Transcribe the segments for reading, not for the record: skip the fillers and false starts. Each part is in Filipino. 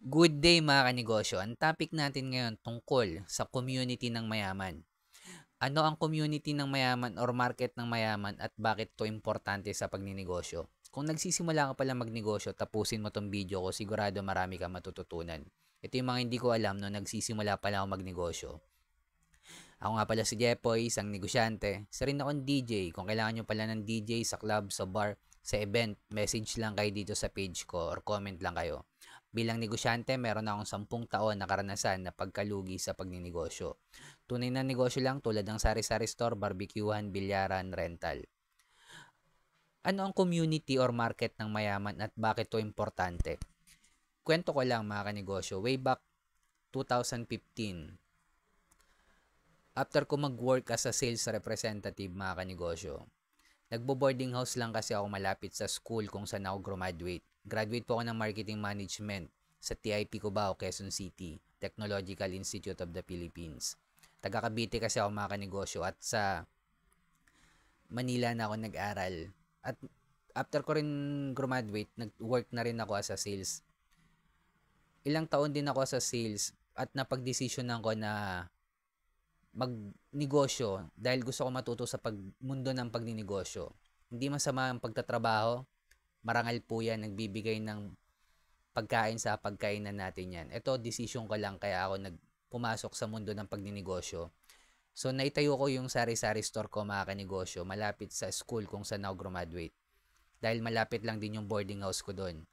Good day mga kanegosyo. Ang topic natin ngayon tungkol sa community ng mayaman. Ano ang community ng mayaman or market ng mayaman at bakit to importante sa pagninegosyo? Kung nagsisimula ka pala magnegosyo, tapusin mo tong video ko, sigurado marami kang matututunan. Ito yung mga hindi ko alam no nagsisimula pala ako magnegosyo. Ako nga pala si Jepoy, isang negosyante. Isa rin akong DJ. Kung kailangan nyo pala ng DJ sa club, sa bar, sa event, message lang kayo dito sa page ko or comment lang kayo. Bilang negosyante, meron akong 10 taon na karanasan na pagkalugi sa pagninegosyo. Tunay na negosyo lang tulad ng sari-sari store, barbecuehan, bilyaran, rental. Ano ang community or market ng mayaman at bakit to importante? Kwento ko lang mga kanegosyo, way back 2015, after ko mag-work as a sales representative mga kanegosyo, nagbo-boarding house lang kasi ako malapit sa school kung saan ako graduate. Graduate po ako ng marketing management sa TIP Cubao, Quezon City, Technological Institute of the Philippines. Taga Cavite kasi ako mga kanegosyo at sa Manila na ako nag-aral. At after ko rin graduate, nag-work na rin ako as a sales. Ilang taon din ako sa sales at napag-desisyonan ko na magnegosyo dahil gusto ko matuto sa mundo ng pagninegosyo. Hindi masama ang pagtatrabaho. Marangal po yan, nagbibigay ng pagkain sa pagkainan natin yan. Ito, decision ko lang kaya ako pumasok sa mundo ng pagninegosyo. So, naitayo ko yung sari-sari store ko mga kanegosyo malapit sa school kung saan ako graduate. Dahil malapit lang din yung boarding house ko doon.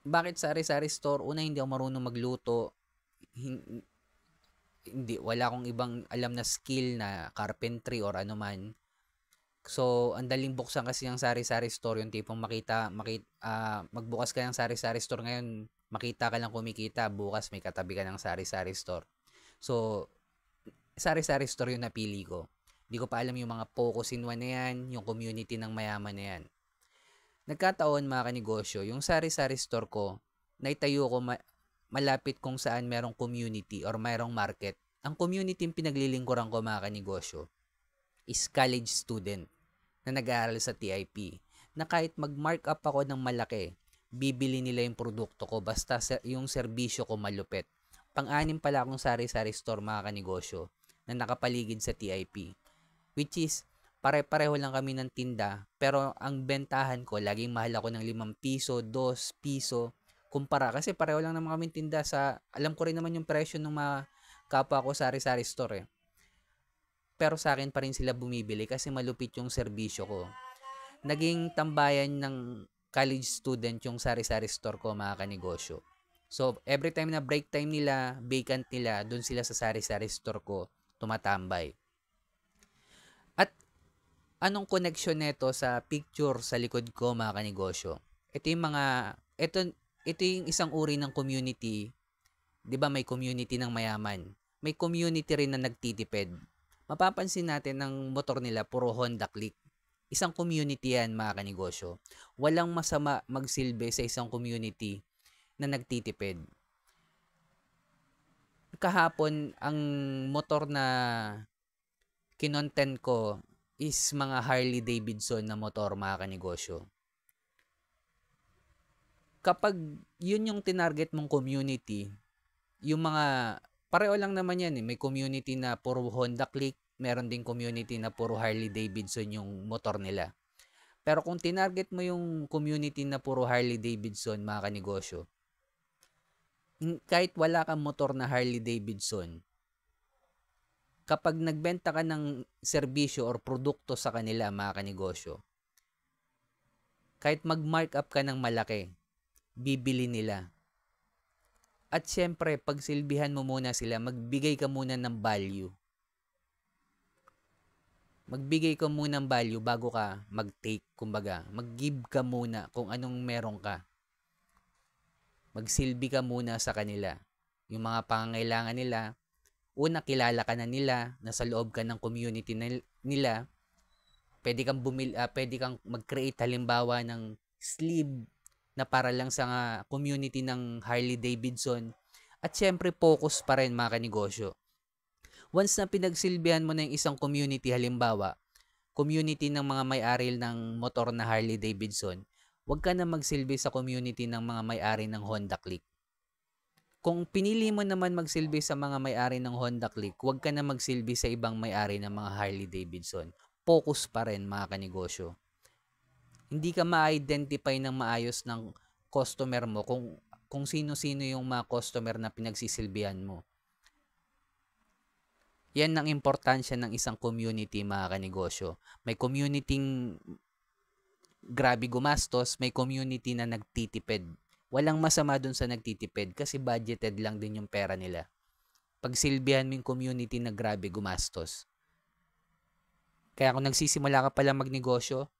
Bakit sari-sari store? Una, hindi ako marunong magluto. Wala akong ibang alam na skill na carpentry or ano man. So, ang daling buksan kasi ng sari-sari store, yung tipong magbukas ka ng sari-sari store ngayon, makita ka lang kumikita, bukas may katabi ka ng sari-sari store. So, sari-sari store yung napili ko. Hindi ko pa alam yung mga focus in one na yan, yung community ng mayaman na yan. Nagkataon mga kanegosyo, yung sari-sari store ko, naitayo ko malapit kung saan merong community or merong market. Ang community yung pinaglilingkuran ko mga kanegosyo is college student na nag-aaral sa TIP na kahit mag-mark up ako ng malaki, bibili nila yung produkto ko basta yung serbisyo ko malupit. Pang-anim pala akong sari-sari store mga kanegosyo na nakapaligid sa TIP, which is pare-pareho lang kami ng tinda pero ang bentahan ko laging mahal ako ng 5 piso, 2 piso kumpara kasi pareho lang naman kami tinda sa alam ko rin naman yung presyo ng mga kapwa ko sari-sari store eh. Pero sa akin pa rin sila bumibili kasi malupit yung serbisyo ko. Naging tambayan ng college student yung sari-sari store ko mga kanegosyo. So, every time na break time nila, vacant nila, dun sila sa sari-sari store ko tumatambay. At anong connection nito sa picture sa likod ko mga kanegosyo? Ito yung isang uri ng community. 'Di ba may community ng mayaman? May community rin na nagtitipid. Mapapansin natin ng motor nila puro Honda Click. Isang community yan mga kanegosyo. Walang masama magsilbi sa isang community na nagtitipid. Kahapon, ang motor na kinontent ko is mga Harley Davidson na motor mga kanegosyo. Kapag yun yung tinarget mong community, yung mga pareho lang naman yan eh. May community na puro Honda Click, meron ding community na puro Harley Davidson yung motor nila. Pero kung tinarget mo yung community na puro Harley Davidson, mga kanegosyo, kahit wala kang motor na Harley Davidson, kapag nagbenta ka ng serbisyo or produkto sa kanila, mga kanegosyo, kahit mag-mark up ka ng malaki, bibili nila. At syempre, pagsilbihan mo muna sila, magbigay ka muna ng value. Magbigay ka muna ng value bago ka mag-take, kumbaga. Mag-give ka muna kung anong meron ka. Magsilbi ka muna sa kanila. Yung mga pangangailangan nila, una, kilala ka na nila, nasa loob ka ng community nila, pwede kang mag-create halimbawa ng sleeve na para lang sa community ng Harley Davidson. At syempre, focus pa rin mga kanegosyo. Once na pinagsilbihan mo na yung isang community, halimbawa, community ng mga may-ari ng motor na Harley Davidson, Huwag ka na magsilbi sa community ng mga may-ari ng Honda Click. Kung pinili mo naman magsilbi sa mga may-ari ng Honda Click, huwag ka na magsilbi sa ibang may-ari ng mga Harley Davidson. Focus pa rin mga kanegosyo. Hindi ka ma-identify ng maayos ng customer mo kung sino-sino yung mga customer na pinagsisilbihan mo. Yan ang importansya ng isang community mga kanegosyo. May community grabe gumastos, may community na nagtitipid. Walang masama dun sa nagtitipid kasi budgeted lang din yung pera nila. Pagsilbihan mo yung community na grabe gumastos. Kaya kung nagsisimula ka pala magnegosyo,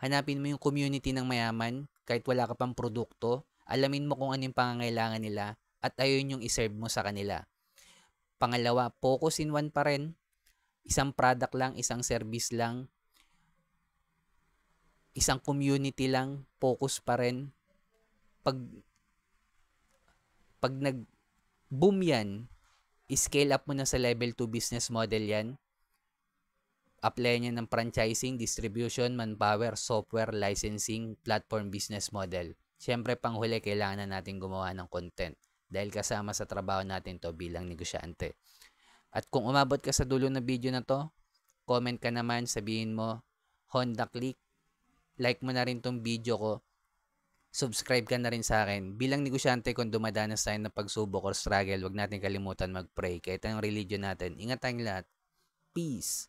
hanapin mo yung community ng mayaman kahit wala ka pang produkto, alamin mo kung ano yung pangangailangan nila at ayun yung iserve mo sa kanila. Pangalawa, focus in one pa rin. Isang product lang, isang service lang, isang community lang, focus pa rin. Pag nag-boom yan, scale up mo na sa level 2 business model yan. Apply niya ng franchising, distribution, manpower, software, licensing, platform business model. Siyempre, panghuli, kailangan na natin gumawa ng content dahil kasama sa trabaho natin to bilang negosyante. At kung umabot ka sa dulo ng video na to, comment ka naman, sabihin mo, Honda Click, like mo na rin tong video ko, subscribe ka na rin sa akin. Bilang negosyante, kung dumadanas tayo ng pagsubok or struggle, huwag natin kalimutan mag-pray. Kahit anong religion natin, ingat tayong lahat. Peace!